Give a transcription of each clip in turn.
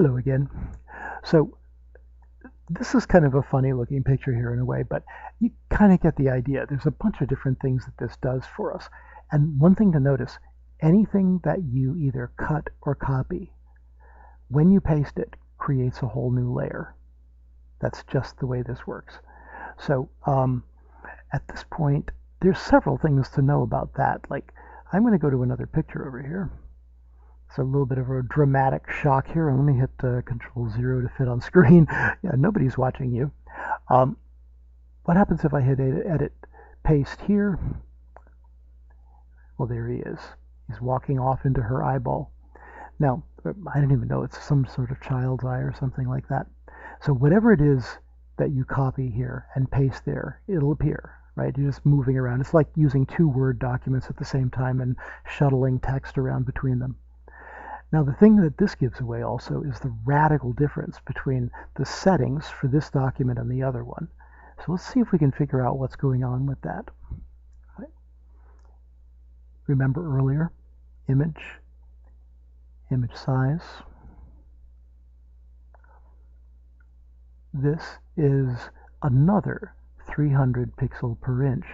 Hello again. So this is kind of a funny looking picture here in a way, but you kind of get the idea. There's a bunch of different things that this does for us. And one thing to notice, anything that you either cut or copy, when you paste it, creates a whole new layer. That's just the way this works. So at this point, there's several things to know about that. Like, I'm going to go to another picture over here. It's a little bit of a dramatic shock here. And let me hit Control 0 to fit on screen. Yeah, nobody's watching you. What happens if I hit Edit, Paste here? Well, there he is. He's walking off into her eyeball. Now, I don't even know. It's some sort of child's eye or something like that. So whatever it is that you copy here and paste there, it'll appear, right? You're just moving around. It's like using two Word documents at the same time and shuttling text around between them. Now, the thing that this gives away also is the radical difference between the settings for this document and the other one. So let's see if we can figure out what's going on with that. Right. Remember earlier, image size. This is another 300 pixel per inch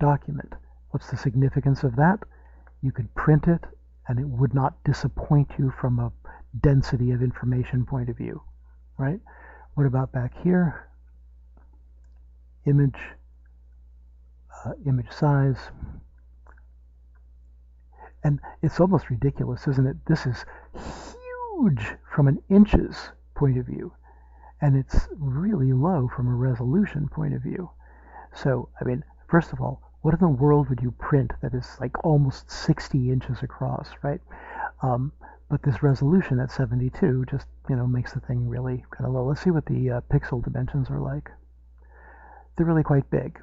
document. What's the significance of that? You could print it and it would not disappoint you from a density of information point of view, right? What about back here? Image size. And it's almost ridiculous, isn't it? This is huge from an inches point of view, and it's really low from a resolution point of view. So, I mean, first of all, what in the world would you print that is like almost 60 inches across, right? But this resolution at 72 just, makes the thing really kind of low. Let's see what the pixel dimensions are like. They're really quite big.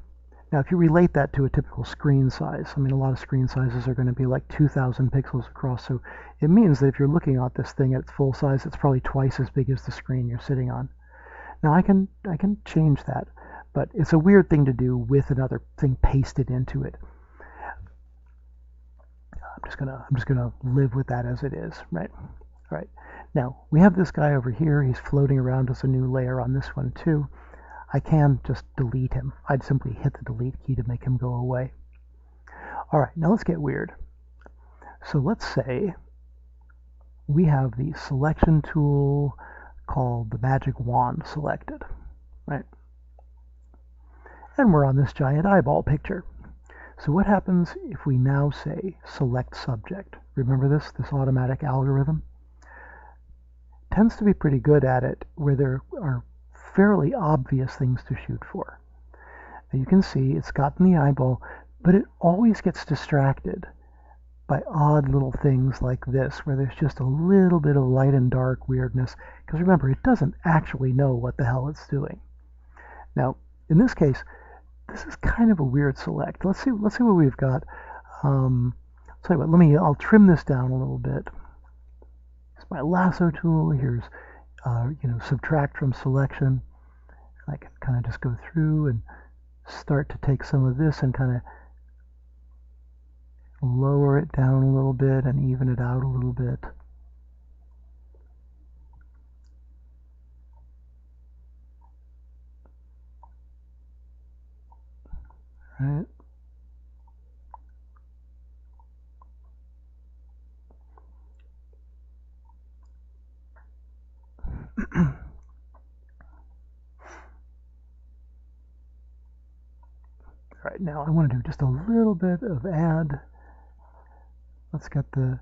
Now, if you relate that to a typical screen size, I mean, a lot of screen sizes are going to be like 2,000 pixels across. So it means that if you're looking at this thing at full size, it's probably twice as big as the screen you're sitting on. Now, I can change that. But it's a weird thing to do with another thing pasted into it. I'm just gonna live with that as it is, right? All right. Now we have this guy over here. He's floating around as a new layer on this one too. I can just delete him. I'd simply hit the delete key to make him go away. All right. Now let's get weird. So let's say we have the selection tool called the magic wand selected, right? And we're on this giant eyeball picture. So what happens if we now say select subject? Remember this automatic algorithm? Tends to be pretty good at it where there are fairly obvious things to shoot for. Now you can see it's gotten the eyeball, but it always gets distracted by odd little things like this where there's just a little bit of light and dark weirdness, because remember, it doesn't actually know what the hell it's doing. Now, in this case, this is kind of a weird select. Let's see what we've got. I'll tell you what, I'll trim this down a little bit. It's my lasso tool. Here's, subtract from selection. I can kind of just go through and start to take some of this and kind of lower it down a little bit and even it out a little bit. Right. All right, now I want to do just a little bit of add. Let's get the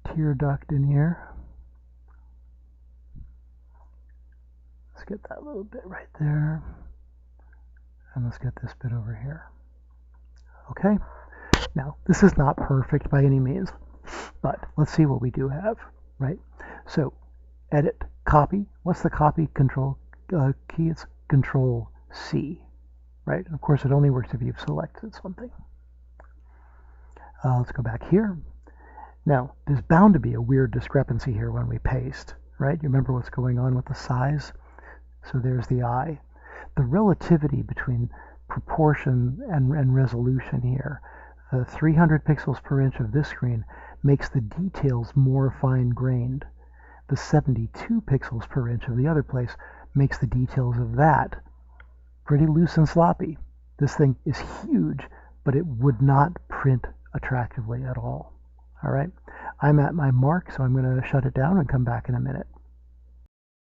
tear duct in here. Let's get that little bit right there. And let's get this bit over here. Okay, now this is not perfect by any means, but let's see what we do have, right? So edit, copy. What's the copy control key? It's Control C, right? And of course, it only works if you've selected something. Let's go back here. Now, there's bound to be a weird discrepancy here when we paste, right? You remember what's going on with the size? So there's the eye. The relativity between proportion and resolution here, the 300 pixels per inch of this screen makes the details more fine-grained. the 72 pixels per inch of the other place makes the details of that pretty loose and sloppy. This thing is huge, but it would not print attractively at all. All right, I'm at my mark, so I'm going to shut it down and come back in a minute.